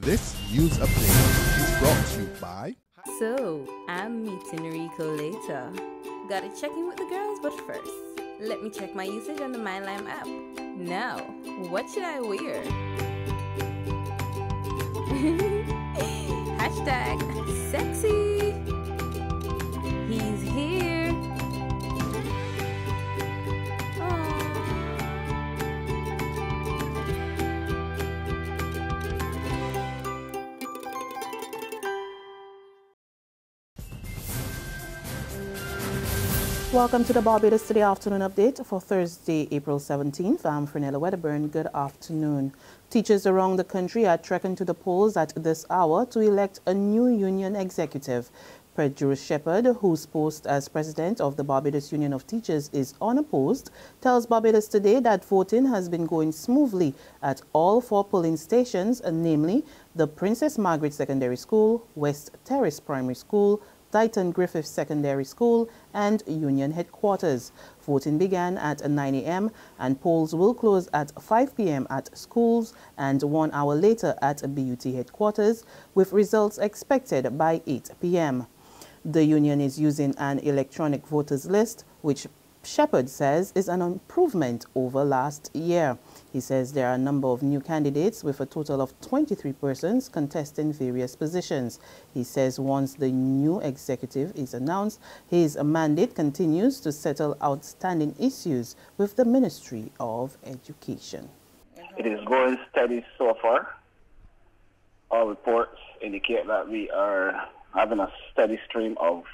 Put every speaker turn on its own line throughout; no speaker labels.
This news update is brought to you by...
So, I'm meeting Rico later. Gotta check in with the girls, but first, let me check my usage on the MyLime app. Now, what should I wear? Hashtag sexy. He's here.
Welcome to the Barbados Today Afternoon Update for Thursday, April 17th. I'm Fernella Wedderburn. Good afternoon. Teachers around the country are trekking to the polls at this hour to elect a new union executive. Pedro Shepherd, whose post as president of the Barbados Union of Teachers is unopposed, tells Barbados Today that voting has been going smoothly at all 4 polling stations, namely the Princess Margaret Secondary School, West Terrace Primary School, Titan Griffith Secondary School and Union Headquarters. Voting began at 9 a.m. and polls will close at 5 p.m. at schools and 1 hour later at BUT Headquarters, with results expected by 8 p.m. The union is using an electronic voters list, which Shepherd says is an improvement over last year. He says there are a number of new candidates with a total of 23 persons contesting various positions. He says once the new executive is announced, his mandate continues to settle outstanding issues with the Ministry of Education.
It is going steady so far. All reports indicate that we are having a steady stream of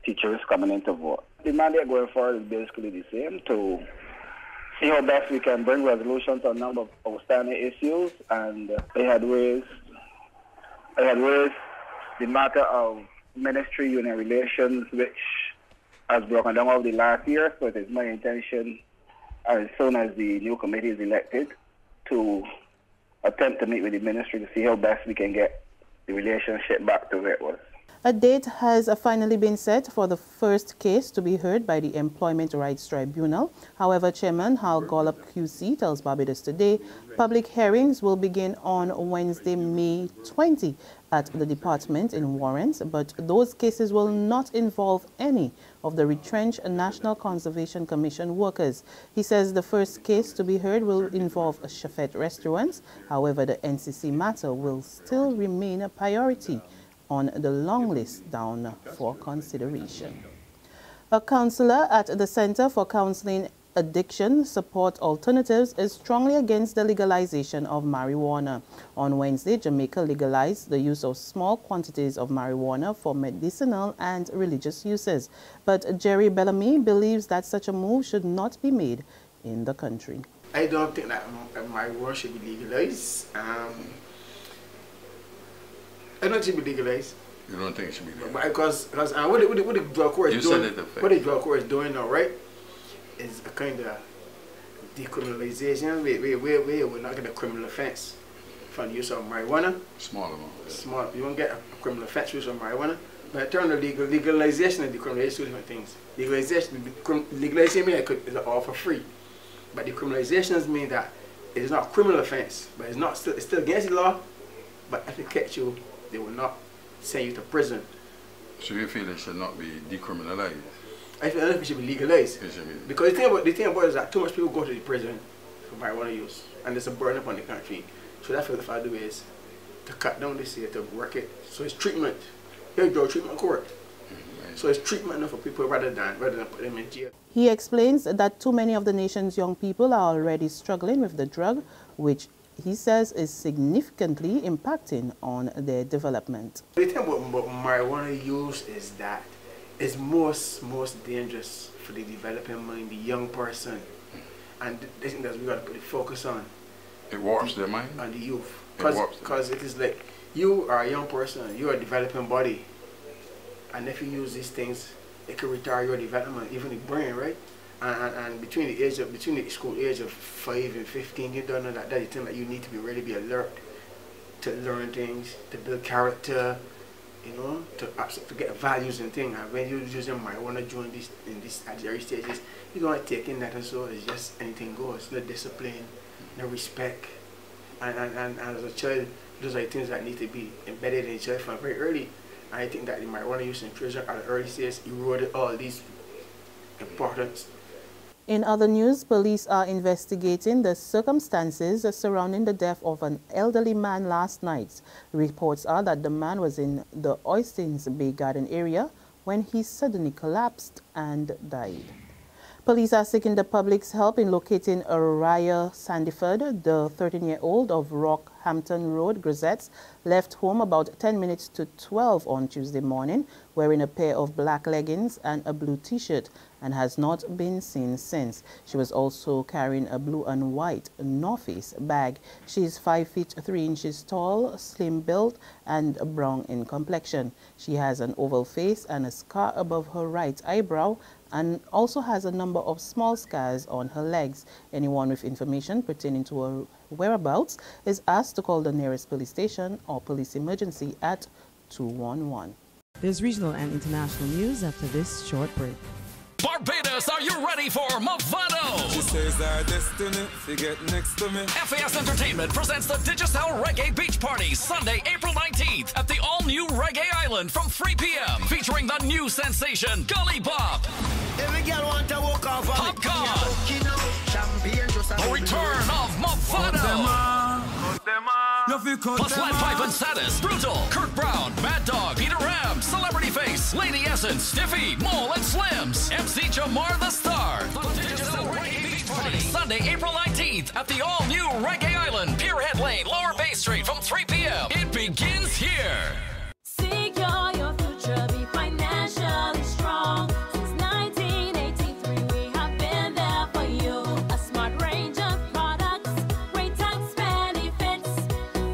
teachers coming in to vote. The mandate going forward is basically the same, to see how best we can bring resolutions on a number of outstanding issues, and they had raised the matter of ministry-union relations, which has broken down over the last year. So it is my intention, as soon as the new committee is elected, to attempt to meet with the ministry to see how best we can get the relationship back to where it was.
A date has finally been set for the first case to be heard by the Employment Rights Tribunal. However, Chairman Hal Gollop QC tells Barbados Today public hearings will begin on Wednesday, May 20 at the department in Warrants, but those cases will not involve any of the retrenched National Conservation Commission workers. He says the first case to be heard will involve Chefette restaurants. However, the NCC matter will still remain a priority on the long list down for consideration. A counselor at the Center for Counseling Addiction Support Alternatives is strongly against the legalization of marijuana. On Wednesday, Jamaica legalized the use of small quantities of marijuana for medicinal and religious uses. But Jerry Bellamy believes that such a move should not be made in the country.
I don't think that marijuana should be legalized. I don't think it should be legalized.
You don't think it should be legalized?
Because what the drug court is doing, what the drug court is doing now, right, is a kind of decriminalization where we're not getting a criminal offense from the use of marijuana.
Small amount. Yeah.
Small. You won't get a criminal offense use of marijuana. But in terms of legalization and decriminalization, two different things. Legalization means it's all for free. But decriminalization means that it's not a criminal offense, but it's still against the law. But if it catch you, they will not send you to prison.
So you feel it should not be decriminalized?
I feel it should be legalized. Because the thing about it is that too much people go to the prison for marijuana use, and it's a burden upon the country. So that's what the fight do is to cut down this here, to work it. So it's treatment. Here's drug treatment court. So it's treatment for people rather than put them in jail.
He explains that too many of the nation's young people are already struggling with the drug, which he says is significantly impacting on their development.
The thing about marijuana use is that it's most dangerous for the developing mind, the young person. And the thing that we got to put the focus on.
It warps their mind?
On the youth. Because it is like, you are a young person, you are a developing body. And if you use these things, it can retard your development, even the brain, right? And between the school age of 5 and 15, you don't know that that's the time that you need to be really be alert to learn things, to build character, you know, to get values and things. And when you're using marijuana during these early stages, you don't take in that, and so it's just anything goes. No discipline, no respect. And as a child, those are things that need to be embedded in children from very early. And I think that the marijuana use in children at the early stage eroded all these important.
In other news, police are investigating the circumstances surrounding the death of an elderly man last night. Reports are that the man was in the Oistins Bay Garden area when he suddenly collapsed and died. Police are seeking the public's help in locating Araya Sandiford. The 13-year-old of Rockhampton Road, Grisettes, left home about 10 minutes to 12 on Tuesday morning, wearing a pair of black leggings and a blue t-shirt, and has not been seen since. She was also carrying a blue and white North Face bag. She is 5 feet 3 inches tall, slim built, and brown in complexion. She has an oval face and a scar above her right eyebrow, and also has a number of small scars on her legs. Anyone with information pertaining to her whereabouts is asked to call the nearest police station or police emergency at 211.
There's regional and international news after this short break.
Barbados, are you ready for Movado?
She says our destiny to get next to me.
FAS Entertainment presents the Digicel Reggae Beach Party Sunday, April 19th at the all-new Reggae Island from 3 p.m. featuring the new sensation, Gully Bop.
Every girl want to walk off
Popcorn. The return of Movado. Plus Lead Pipe and Satis, Brutal, Kirk Brown, Mad Dog, Peter Ram, Celebrity Face, Lady Essence, Stiffy, Mole, and Slims. MC Jamar the Star. The Digicel Reggae Beach Party Sunday, April 19th at the all-new Reggae Island, Pierhead Lane, Lower Bay Street from 3 p.m. It begins here.
Secure your future, be financially strong. Since 1983, we have been there for you. A smart range of products, great tax benefits.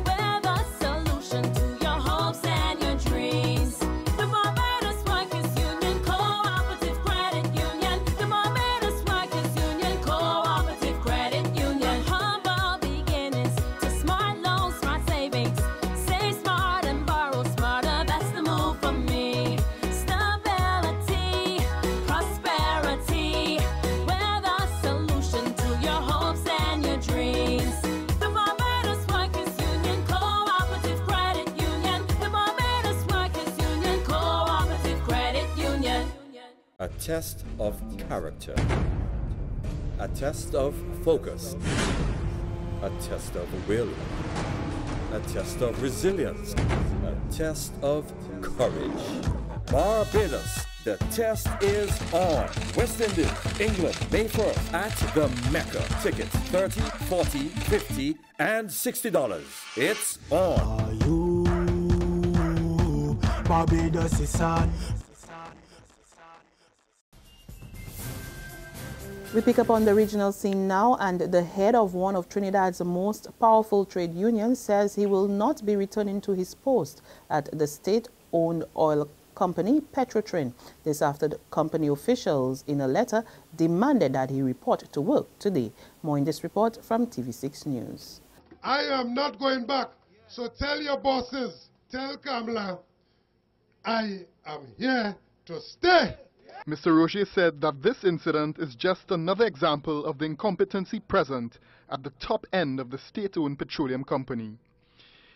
We're the solution to your hopes and your dreams. The Barbados Workers Union Cooperative Credit Union. The Barbados Workers Union Cooperative Credit Union. Humble beginnings to smart loans, smart savings. Save smart and borrow smarter. That's the move for me. Stability, prosperity. We're the solution to your hopes and your dreams. The Barbados Workers Union Cooperative Credit Union. The Barbados Workers Union Cooperative Credit Union.
A test of character, a test of focus, a test of will, a test of resilience, a test of courage. Barbados, the test is on. West Indies, England, May 1st at the Mecca. Tickets $30, $40, $50, and $60. It's on.
Are you Barbados is on?
We pick up on the regional scene now, and the head of one of Trinidad's most powerful trade unions says he will not be returning to his post at the state-owned oil company Petrotrin. This after the company officials in a letter demanded that he report to work today. More in this report from TV6 News.
I am not going back, so tell your bosses, tell Kamala, I am here to stay.
Mr. Rocher said that this incident is just another example of the incompetency present at the top end of the state-owned petroleum company.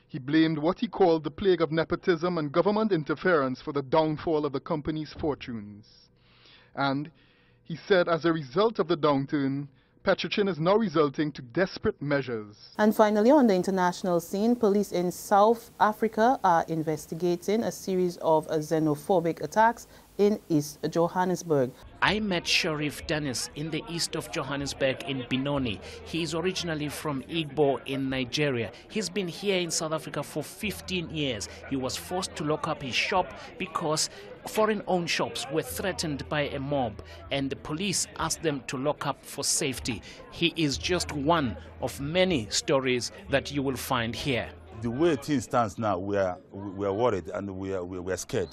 He blamed what he called the plague of nepotism and government interference for the downfall of the company's fortunes. And he said as a result of the downturn, Petrotrin is now resulting to desperate measures.
And finally, on the international scene, police in South Africa are investigating a series of xenophobic attacks in East Johannesburg.
I met Sheriff Dennis in the east of Johannesburg in Benoni. He is originally from Igbo in Nigeria. He's been here in South Africa for 15 years. He was forced to lock up his shop because foreign-owned shops were threatened by a mob, and the police asked them to lock up for safety. He is just one of many stories that you will find here.
The way things stand now, we are worried and we are scared.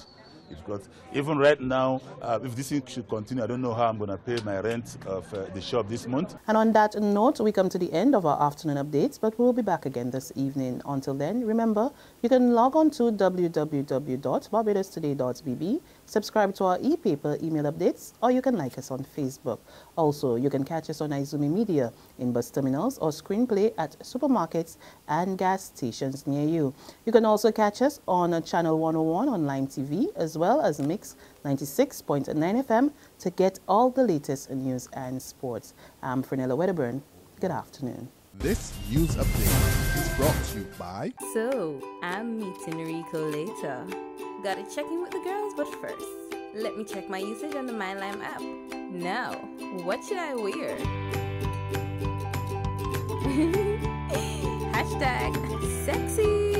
Because even right now, if this thing should continue, I don't know how I'm going to pay my rent of the shop this month.
And on that note, we come to the end of our afternoon updates, but we'll be back again this evening. Until then, remember, you can log on to www.barbadostoday.bb, Subscribe to our e-paper email updates, or you can like us on Facebook. Also, you can catch us on Izumi Media in bus terminals or screenplay at supermarkets and gas stations near you. You can also catch us on Channel 101 on Lime TV, as well as Mix 96.9 FM to get all the latest news and sports. I'm Fernella Wedderburn. Good afternoon.
This news update is brought to you by...
So, I'm meeting Rico later. Gotta check in with the girls, but first, let me check my usage on the MyLime app. Now, what should I wear? #sexy.